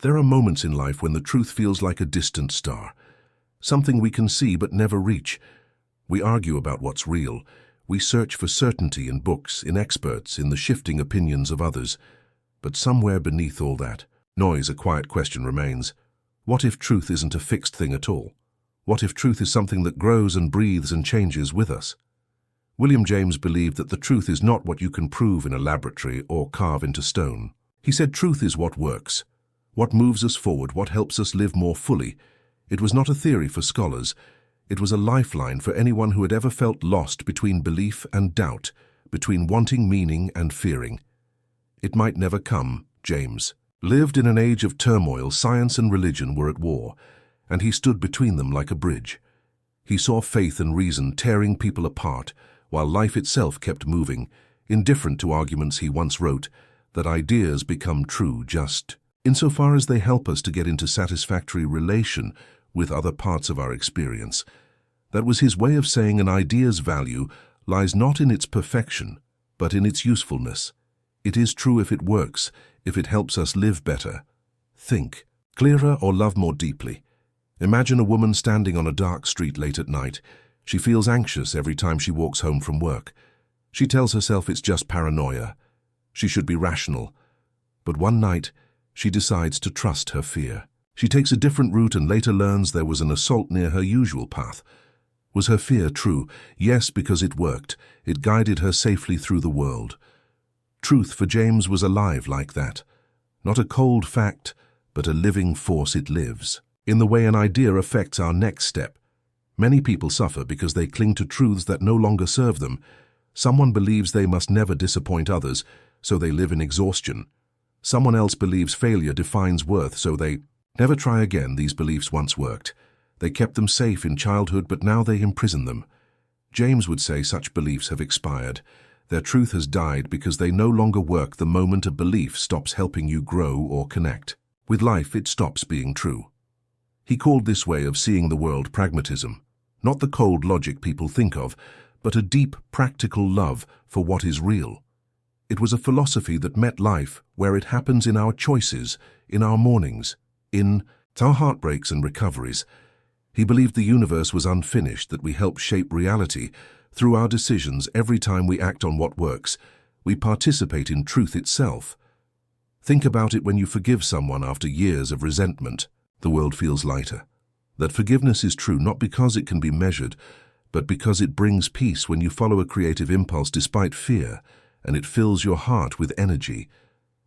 There are moments in life when the truth feels like a distant star, something we can see but never reach. We argue about what's real. We search for certainty in books, in experts, in the shifting opinions of others. But somewhere beneath all that noise, a quiet question remains. What if truth isn't a fixed thing at all? What if truth is something that grows and breathes and changes with us? William James believed that the truth is not what you can prove in a laboratory or carve into stone. He said truth is what works, what moves us forward, what helps us live more fully. It was not a theory for scholars. It was a lifeline for anyone who had ever felt lost between belief and doubt, between wanting meaning and fearing. It might never come, James lived in an age of turmoil. Science and religion were at war, and he stood between them like a bridge. He saw faith and reason tearing people apart, while life itself kept moving, indifferent to arguments. He once wrote that ideas become true just insofar as they help us to get into satisfactory relation with other parts of our experience. That was his way of saying an idea's value lies not in its perfection, but in its usefulness. It is true if it works, if it helps us live better, think clearer, or love more deeply. Imagine a woman standing on a dark street late at night. She feels anxious every time she walks home from work. She tells herself it's just paranoia. She should be rational. But one night, she decides to trust her fear. She takes a different route and later learns there was an assault near her usual path. Was her fear true? Yes, because it worked. It guided her safely through the world. Truth for James was alive like that. Not a cold fact, but a living force. It lives in the way an idea affects our next step. Many people suffer because they cling to truths that no longer serve them. Someone believes they must never disappoint others, so they live in exhaustion. Someone else believes failure defines worth, so they never try again. These beliefs once worked. They kept them safe in childhood, but now they imprison them. James would say such beliefs have expired. Their truth has died because they no longer work the moment a belief stops helping you grow or connect. With life, it stops being true. He called this way of seeing the world pragmatism. Not the cold logic people think of, but a deep, practical love for what is real. It was a philosophy that met life where it happens, in our choices, in our mornings, in our heartbreaks and recoveries. He believed the universe was unfinished, that we help shape reality through our decisions. Every time we act on what works, we participate in truth itself. Think about it when you forgive someone after years of resentment. The world feels lighter. That forgiveness is true not because it can be measured, but because it brings peace when you follow a creative impulse despite fear, and it fills your heart with energy.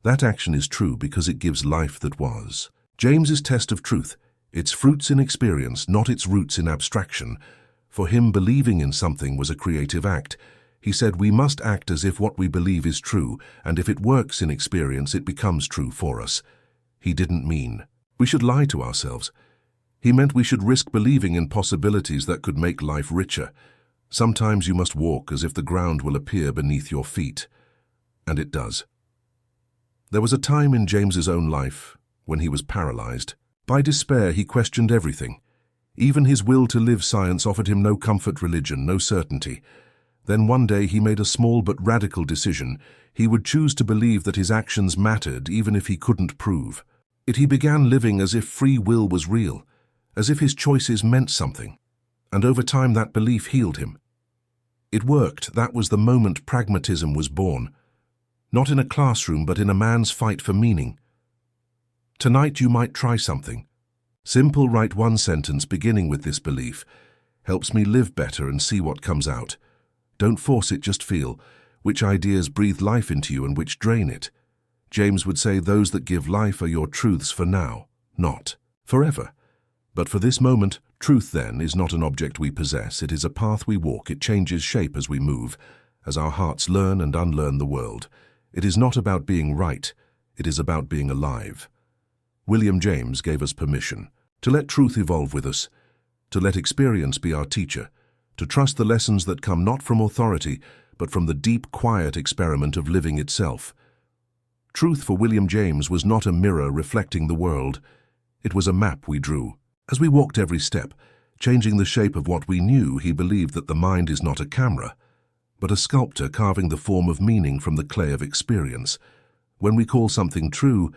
That action is true because it gives life that was. James's test of truth, its fruits in experience, not its roots in abstraction. For him, believing in something was a creative act. He said we must act as if what we believe is true, and if it works in experience, it becomes true for us. He didn't mean we should lie to ourselves. He meant we should risk believing in possibilities that could make life richer. Sometimes you must walk as if the ground will appear beneath your feet. And it does. There was a time in James's own life when he was paralyzed. By despair, he questioned everything. Even his will to live. Science offered him no comfort, religion, no certainty. Then one day he made a small but radical decision. He would choose to believe that his actions mattered, even if he couldn't prove it. He began living as if free will was real, as if his choices meant something. And over time that belief healed him. It worked. That was the moment pragmatism was born. Not in a classroom, but in a man's fight for meaning. Tonight you might try something simple. Write one sentence beginning with this belief. Helps me live better, and see what comes out. Don't force it, just feel which ideas breathe life into you and which drain it. James would say those that give life are your truths for now, not forever. But for this moment, truth then is not an object we possess. It is a path we walk. It changes shape as we move, as our hearts learn and unlearn the world. It is not about being right. It is about being alive. William James gave us permission to let truth evolve with us, to let experience be our teacher, to trust the lessons that come not from authority, but from the deep, quiet experiment of living itself. Truth for William James was not a mirror reflecting the world. It was a map we drew. As we walked every step, changing the shape of what we knew, he believed that the mind is not a camera, but a sculptor carving the form of meaning from the clay of experience. When we call something true,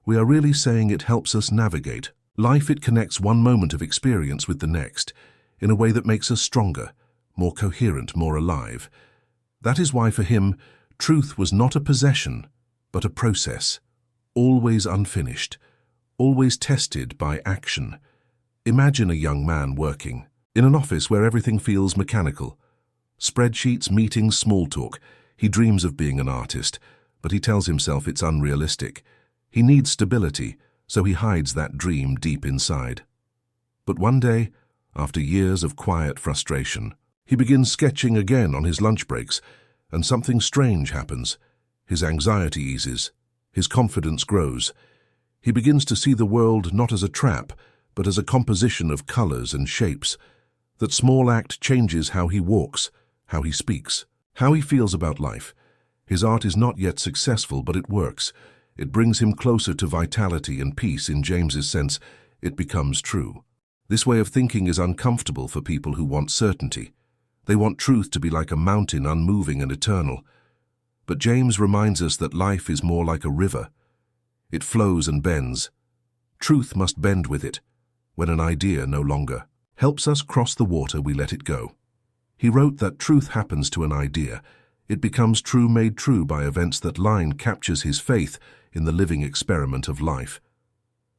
we are really saying it helps us navigate life. It connects one moment of experience with the next in a way that makes us stronger, more coherent, more alive. That is why for him, truth was not a possession, but a process, always unfinished, always tested by action. Imagine a young man working in an office where everything feels mechanical. Spreadsheets, meetings, small talk. He dreams of being an artist, but he tells himself it's unrealistic. He needs stability, so he hides that dream deep inside. But one day, after years of quiet frustration, he begins sketching again on his lunch breaks, and something strange happens. His anxiety eases. His confidence grows. He begins to see the world not as a trap, but as a composition of colors and shapes. That small act changes how he walks, how he speaks, how he feels about life. His art is not yet successful, but it works. It brings him closer to vitality and peace. In James's sense, it becomes true. This way of thinking is uncomfortable for people who want certainty. They want truth to be like a mountain, unmoving and eternal. But James reminds us that life is more like a river. It flows and bends. Truth must bend with it. When an idea no longer helps us cross the water, we let it go. He wrote that truth happens to an idea. It becomes true, made true by events. That line captures his faith in the living experiment of life.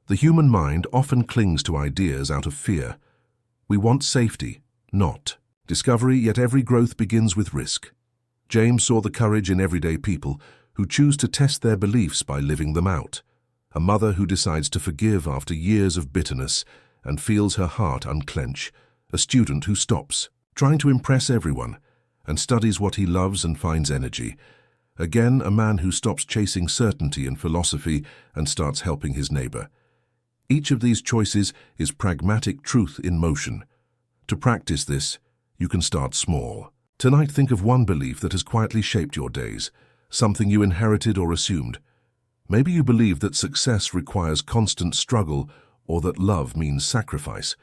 The human mind often clings to ideas out of fear. We want safety, not discovery, yet every growth begins with risk. James saw the courage in everyday people who choose to test their beliefs by living them out. A mother who decides to forgive after years of bitterness and feels her heart unclench. A student who stops trying to impress everyone and studies what he loves and finds energy. Again, a man who stops chasing certainty and philosophy and starts helping his neighbor. Each of these choices is pragmatic truth in motion. To practice this, you can start small. Tonight, think of one belief that has quietly shaped your days, something you inherited or assumed. Maybe you believe that success requires constant struggle or that love means sacrifice.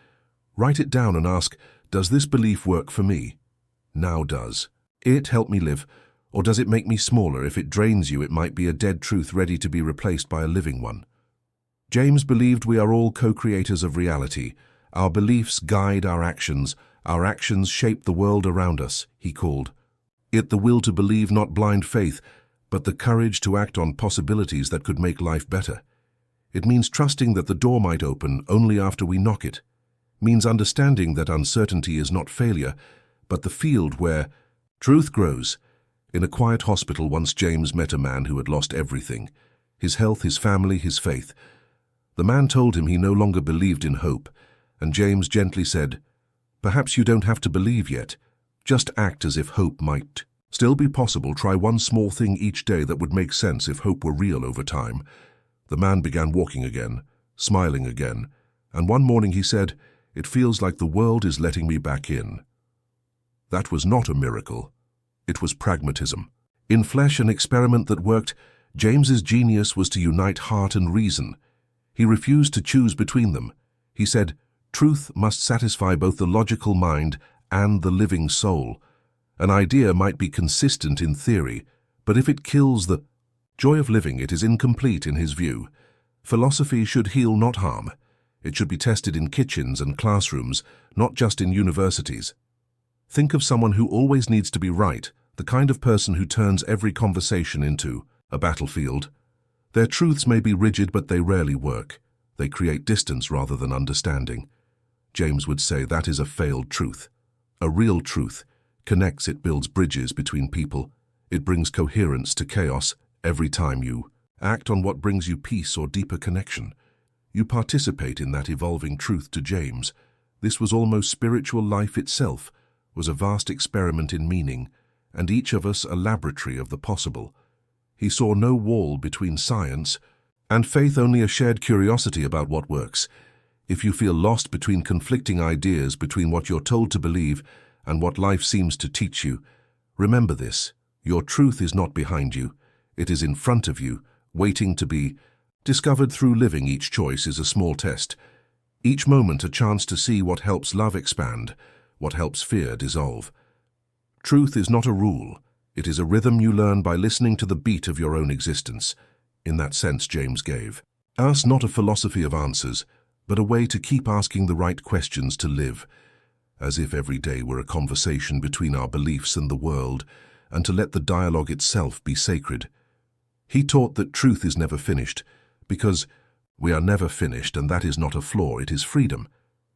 Write it down and ask, does this belief work for me? Now does it help me live, or does it make me smaller? If it drains you, it might be a dead truth ready to be replaced by a living one. James believed we are all co-creators of reality. Our beliefs guide our actions shape the world around us, he called it the will to believe, not blind faith, but the courage to act on possibilities that could make life better. It means trusting that the door might open only after we knock it. Means understanding that uncertainty is not failure, but the field where truth grows. In a quiet hospital once, James met a man who had lost everything: his health, his family, his faith. The man told him he no longer believed in hope, and James gently said, "Perhaps you don't have to believe yet. Just act as if hope might still be possible. Try one small thing each day that would make sense if hope were real over time." The man began walking again, smiling again, and one morning he said, "It feels like the world is letting me back in." That was not a miracle. It was pragmatism. In flesh, an experiment that worked. James's genius was to unite heart and reason. He refused to choose between them. He said, truth must satisfy both the logical mind and the living soul. An idea might be consistent in theory, but if it kills the joy of living, it is incomplete in his view. Philosophy should heal, not harm. It should be tested in kitchens and classrooms, not just in universities. Think of someone who always needs to be right, the kind of person who turns every conversation into a battlefield. Their truths may be rigid, but they rarely work. They create distance rather than understanding. James would say that is a failed truth. A real truth connects, it builds bridges between people. It brings coherence to chaos. Every time you act on what brings you peace or deeper connection, you participate in that evolving truth. To James, this was almost spiritual. Life itself was a vast experiment in meaning, and each of us a laboratory of the possible. He saw no wall between science and faith, only a shared curiosity about what works. If you feel lost between conflicting ideas, between what you're told to believe and what life seems to teach you, remember this: your truth is not behind you. It is in front of you, waiting to be discovered through living. Each choice is a small test. Each moment a chance to see what helps love expand, what helps fear dissolve. Truth is not a rule. It is a rhythm you learn by listening to the beat of your own existence. In that sense, James gave Ask not a philosophy of answers, but a way to keep asking the right questions to live, as if every day were a conversation between our beliefs and the world, and to let the dialogue itself be sacred. He taught that truth is never finished, because we are never finished, and that is not a flaw, it is freedom.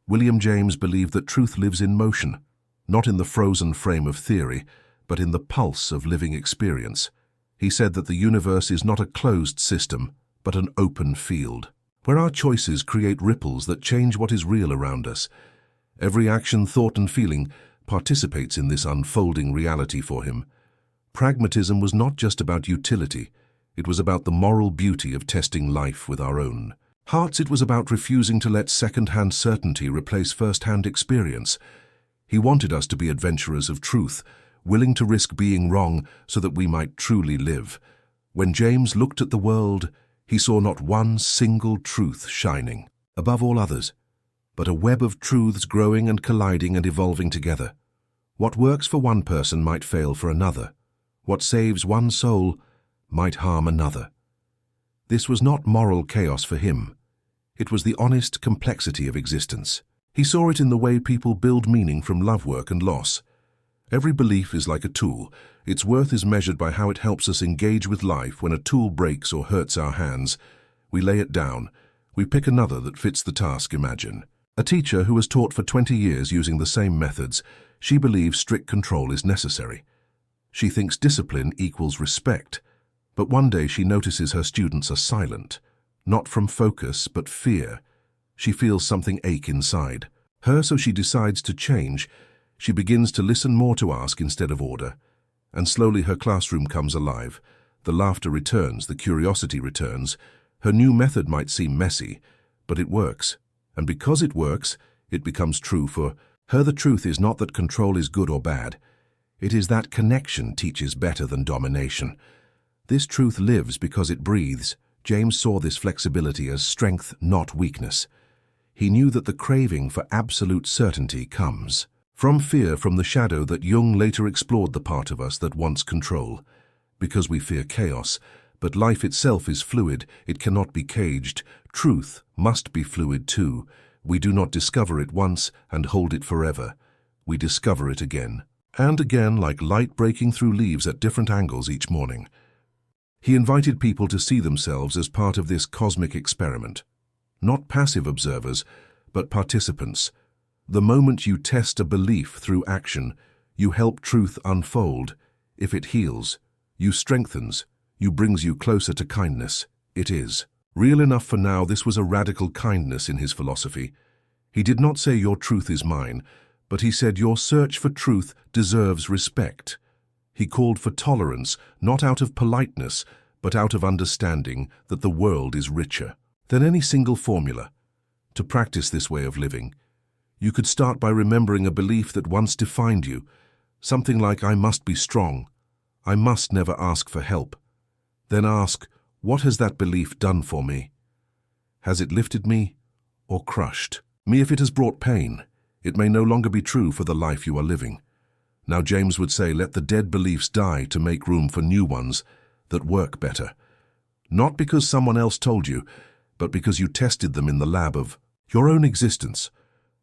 William James believed that truth lives in motion, not in the frozen frame of theory, but in the pulse of living experience. He said that the universe is not a closed system, but an open field, where our choices create ripples that change what is real around us. Every action, thought, and feeling participates in this unfolding reality for him. Pragmatism was not just about utility, it was about the moral beauty of testing life with our own hearts. It was about refusing to let second-hand certainty replace first-hand experience. He wanted us to be adventurers of truth, willing to risk being wrong so that we might truly live. When James looked at the world, he saw not one single truth shining above all others, but a web of truths growing and colliding and evolving together. What works for one person might fail for another. What saves one soul might harm another. This was not moral chaos for him. It was the honest complexity of existence. He saw it in the way people build meaning from love work and loss. Every belief is like a tool. Its worth is measured by how it helps us engage with life. When a tool breaks or hurts our hands, we lay it down. We pick another that fits the task. Imagine a teacher who has taught for 20 years using the same methods. She believes strict control is necessary. She thinks discipline equals respect. But one day she notices her students are silent, not from focus but fear. She feels something ache inside her, so she decides to change. She begins to listen more, to ask instead of order. And slowly her classroom comes alive. The laughter returns, the curiosity returns. Her new method might seem messy, but it works. And because it works, it becomes true for her. The truth is not that control is good or bad. It is that connection teaches better than domination. This truth lives because it breathes. James saw this flexibility as strength, not weakness. He knew that the craving for absolute certainty comes from fear, from the shadow that Jung later explored, the part of us that wants control. Because we fear chaos, but life itself is fluid, it cannot be caged. Truth must be fluid too. We do not discover it once and hold it forever. We discover it again and again, like light breaking through leaves at different angles each morning. He invited people to see themselves as part of this cosmic experiment. Not passive observers, but participants. The moment you test a belief through action, you help truth unfold. If it heals, you strengthens, you brings you closer to kindness. It is real enough for now. This was a radical kindness in his philosophy. He did not say your truth is mine, but he said your search for truth deserves respect. He called for tolerance, not out of politeness, but out of understanding that the world is richer than any single formula. To practice this way of living, you could start by remembering a belief that once defined you, something like, I must be strong, I must never ask for help. Then ask, what has that belief done for me? Has it lifted me or crushed me? If it has brought pain, it may no longer be true for the life you are living. Now James would say, let the dead beliefs die to make room for new ones that work better. Not because someone else told you, but because you tested them in the lab of your own existence.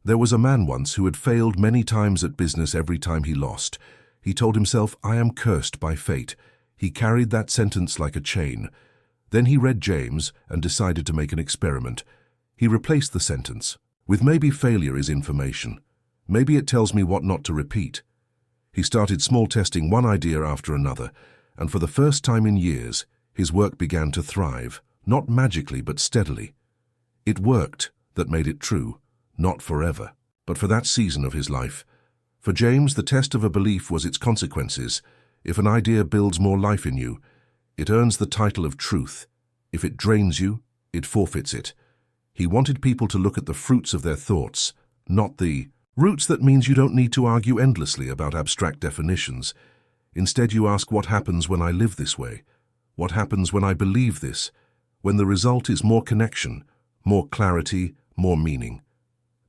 There was a man once who had failed many times at business. Every time he lost, he told himself, I am cursed by fate. He carried that sentence like a chain. Then he read James and decided to make an experiment. He replaced the sentence with, maybe failure is information. Maybe it tells me what not to repeat. He started small, testing one idea after another, and for the first time in years, his work began to thrive, not magically but steadily. It worked. That made it true, not forever, but for that season of his life. For James, the test of a belief was its consequences. If an idea builds more life in you, it earns the title of truth. If it drains you, it forfeits it. He wanted people to look at the fruits of their thoughts, not the roots. That means you don't need to argue endlessly about abstract definitions. Instead, you ask, what happens when I live this way? What happens when I believe this? When the result is more connection, more clarity, more meaning.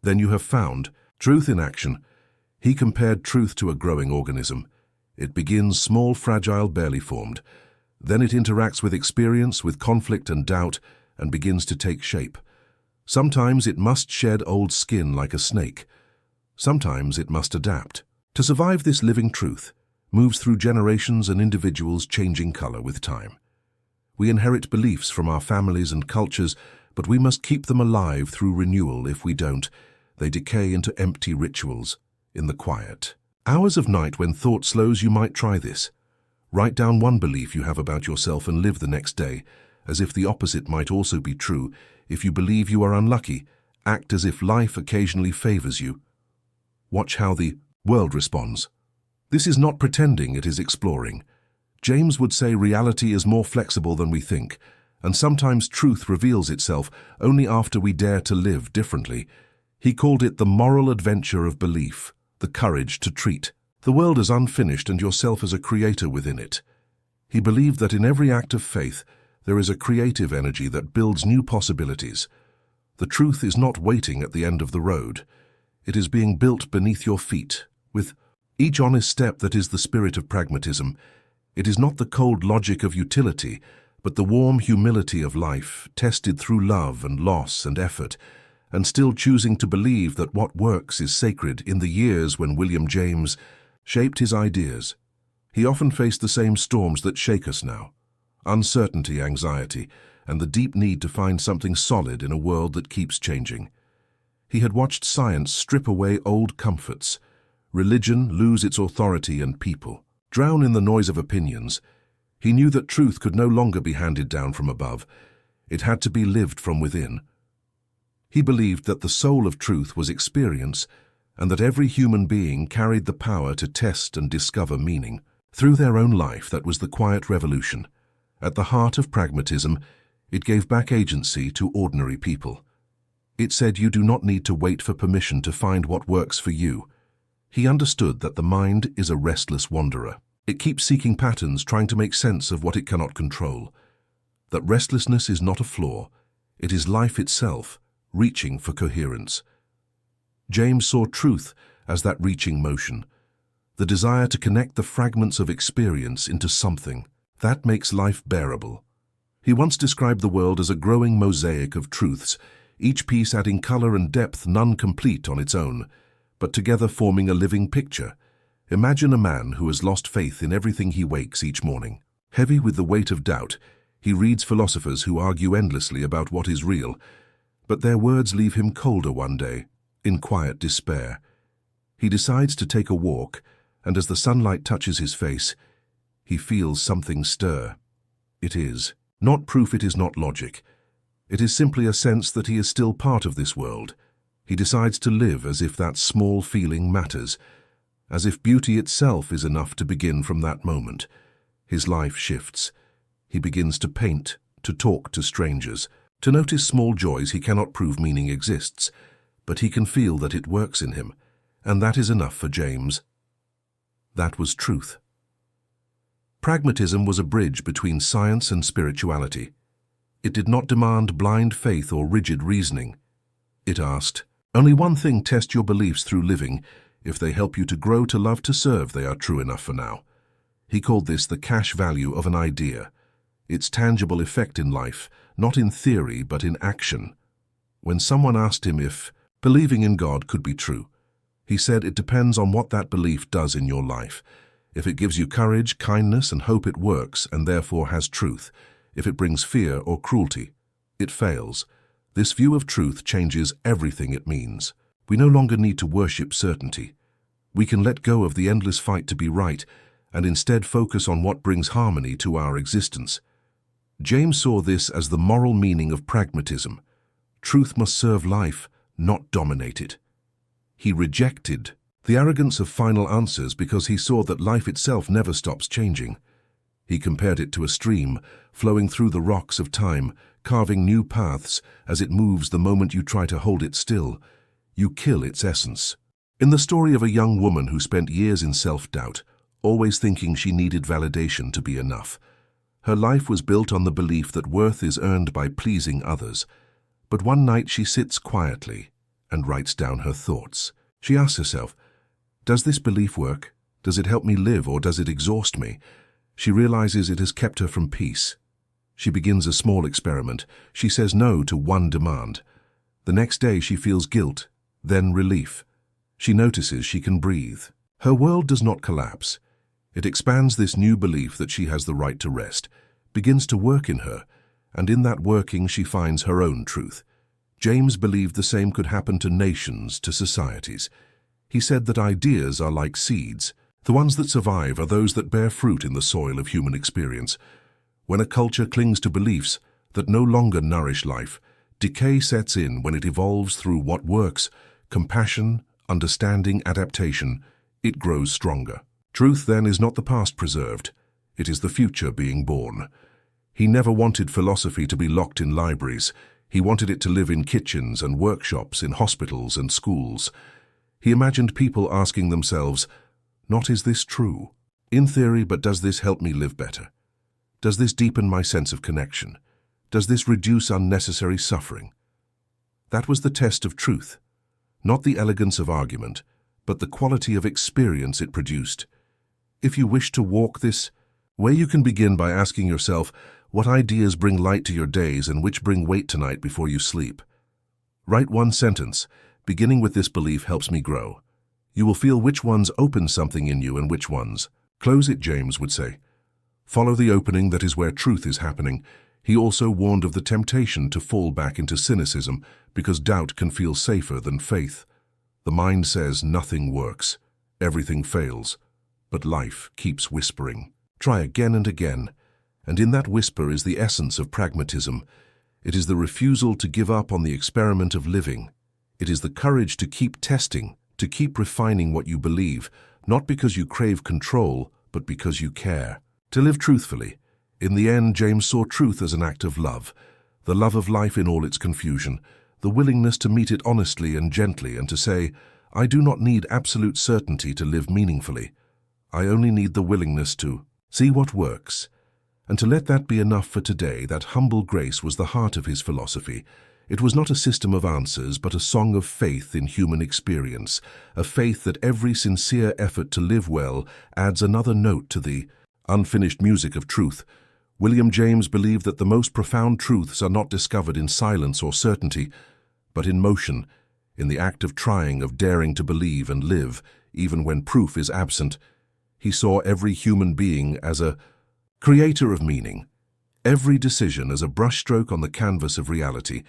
Then you have found truth in action. He compared truth to a growing organism. It begins small, fragile, barely formed. Then it interacts with experience, with conflict and doubt, and begins to take shape. Sometimes it must shed old skin like a snake. Sometimes it must adapt. To survive, this living truth moves through generations and individuals, changing color with time. We inherit beliefs from our families and cultures, but we must keep them alive through renewal. If we don't, they decay into empty rituals in the quiet hours of night when thought slows. You might try this. Write down one belief you have about yourself and live the next day as if the opposite might also be true. If you believe you are unlucky, act as if life occasionally favors you. Watch how the world responds. This is not pretending, it is exploring. James would say reality is more flexible than we think, and sometimes truth reveals itself only after we dare to live differently. He called it the moral adventure of belief, the courage to treat the world as unfinished and yourself as a creator within it. He believed that in every act of faith, there is a creative energy that builds new possibilities. The truth is not waiting at the end of the road. It is being built beneath your feet, with each honest step. That is the spirit of pragmatism. It is not the cold logic of utility, but the warm humility of life, tested through love and loss and effort, and still choosing to believe that what works is sacred. In the years when William James shaped his ideas, he often faced the same storms that shake us now: uncertainty, anxiety, and the deep need to find something solid in a world that keeps changing. He had watched science strip away old comforts, religion lose its authority, and people drown in the noise of opinions. He knew that truth could no longer be handed down from above. It had to be lived from within. He believed that the soul of truth was experience, and that every human being carried the power to test and discover meaning through their own life. That was the quiet revolution. At the heart of pragmatism, it gave back agency to ordinary people. It said you do not need to wait for permission to find what works for you. He understood that the mind is a restless wanderer. It keeps seeking patterns, trying to make sense of what it cannot control. That restlessness is not a flaw. It is life itself, reaching for coherence. James saw truth as that reaching motion, the desire to connect the fragments of experience into something that makes life bearable. He once described the world as a growing mosaic of truths, each piece adding color and depth, none complete on its own, but together forming a living picture. Imagine a man who has lost faith in everything. He wakes each morning, heavy with the weight of doubt. He reads philosophers who argue endlessly about what is real, but their words leave him colder. One day, in quiet despair, he decides to take a walk, and as the sunlight touches his face, he feels something stir. It is not proof, it is not logic. It is simply a sense that he is still part of this world. He decides to live as if that small feeling matters, as if beauty itself is enough to begin from that moment. His life shifts. He begins to paint, to talk to strangers, to notice small joys. He cannot prove meaning exists, but he can feel that it works in him, and that is enough for James. That was truth. Pragmatism was a bridge between science and spirituality. It did not demand blind faith or rigid reasoning. It asked, only one thing: test your beliefs through living. If they help you to grow, to love, to serve, they are true enough for now. He called this the cash value of an idea, its tangible effect in life, not in theory but in action. When someone asked him if believing in God could be true, he said it depends on what that belief does in your life. If it gives you courage, kindness, and hope, it works and therefore has truth. If it brings fear or cruelty, it fails. This view of truth changes everything it means. We no longer need to worship certainty. We can let go of the endless fight to be right and instead focus on what brings harmony to our existence. James saw this as the moral meaning of pragmatism. Truth must serve life, not dominate it. He rejected the arrogance of final answers because he saw that life itself never stops changing. He compared it to a stream flowing through the rocks of time, carving new paths as it moves. The moment you try to hold it still, you kill its essence. In the story of a young woman who spent years in self-doubt, always thinking she needed validation to be enough, her life was built on the belief that worth is earned by pleasing others. But one night she sits quietly and writes down her thoughts. She asks herself, does this belief work? Does it help me live, or does it exhaust me? She realizes it has kept her from peace. She begins a small experiment. She says no to one demand. The next day she feels guilt, then relief. She notices she can breathe. Her world does not collapse. It expands. This new belief that she has the right to rest begins to work in her, and in that working she finds her own truth. James believed the same could happen to nations, to societies. He said that ideas are like seeds. The ones that survive are those that bear fruit in the soil of human experience. When a culture clings to beliefs that no longer nourish life, decay sets in. When it evolves through what works, compassion, understanding, adaptation, it grows stronger. Truth, then, is not the past preserved. It is the future being born. He never wanted philosophy to be locked in libraries. He wanted it to live in kitchens and workshops, in hospitals and schools. He imagined people asking themselves, not is this true? In theory, but does this help me live better? Does this deepen my sense of connection? Does this reduce unnecessary suffering? That was the test of truth. Not the elegance of argument, but the quality of experience it produced. If you wish to walk this way, you can begin by asking yourself, what ideas bring light to your days and which bring weight tonight before you sleep? Write one sentence. Beginning with this belief helps me grow. You will feel which ones open something in you and which ones close it, James would say. Follow the opening, that is where truth is happening. He also warned of the temptation to fall back into cynicism because doubt can feel safer than faith. The mind says nothing works, everything fails, but life keeps whispering. Try again and again, and in that whisper is the essence of pragmatism. It is the refusal to give up on the experiment of living. It is the courage to keep testing, to keep refining what you believe, not because you crave control, but because you care. To live truthfully. In the end, James saw truth as an act of love, the love of life in all its confusion, the willingness to meet it honestly and gently and to say, I do not need absolute certainty to live meaningfully. I only need the willingness to see what works. And to let that be enough for today. That humble grace was the heart of his philosophy. It was not a system of answers, but a song of faith in human experience, a faith that every sincere effort to live well adds another note to the unfinished music of truth. William James believed that the most profound truths are not discovered in silence or certainty, but in motion, in the act of trying, of daring to believe and live, even when proof is absent. He saw every human being as a creator of meaning, every decision as a brushstroke on the canvas of reality.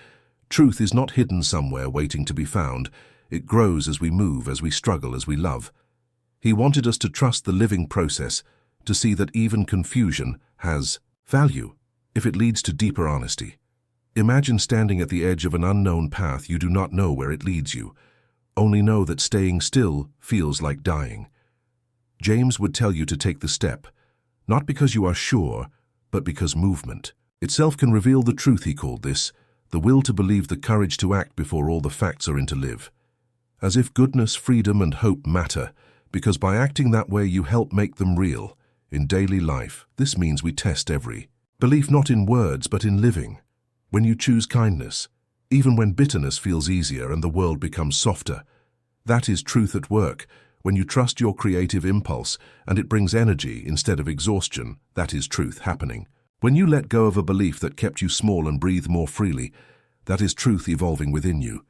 Truth is not hidden somewhere waiting to be found. It grows as we move, as we struggle, as we love. He wanted us to trust the living process, to see that even confusion has value if it leads to deeper honesty. Imagine standing at the edge of an unknown path. You do not know where it leads you, only know that staying still feels like dying. James would tell you to take the step, not because you are sure, but because movement itself can reveal the truth. He called this the will to believe, the courage to act before all the facts are in to live. As if goodness, freedom, and hope matter, because by acting that way you help make them real. In daily life, this means we test every belief not in words but in living. When you choose kindness, even when bitterness feels easier and the world becomes softer, that is truth at work. When you trust your creative impulse and it brings energy instead of exhaustion, that is truth happening. When you let go of a belief that kept you small and breathe more freely, that is truth evolving within you.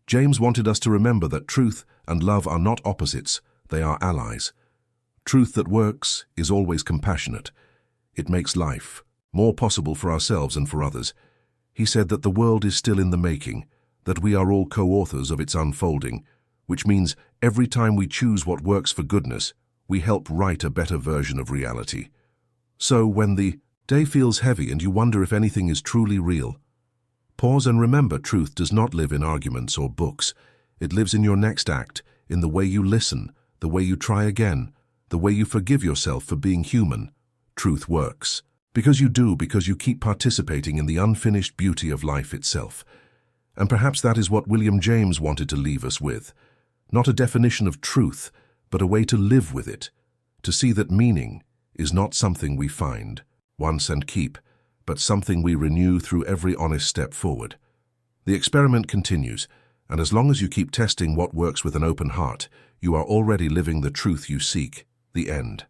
James wanted us to remember that truth and love are not opposites, they are allies. Truth that works is always compassionate. It makes life more possible for ourselves and for others. He said that the world is still in the making, that we are all co-authors of its unfolding, which means every time we choose what works for goodness, we help write a better version of reality. So when the day feels heavy and you wonder if anything is truly real, pause and remember truth does not live in arguments or books. It lives in your next act, in the way you listen, the way you try again, the way you forgive yourself for being human. Truth works. Because you keep participating in the unfinished beauty of life itself. And perhaps that is what William James wanted to leave us with. Not a definition of truth, but a way to live with it. To see that meaning is not something we find once and keep, but something we renew through every honest step forward. The experiment continues, and as long as you keep testing what works with an open heart, you are already living the truth you seek. The end.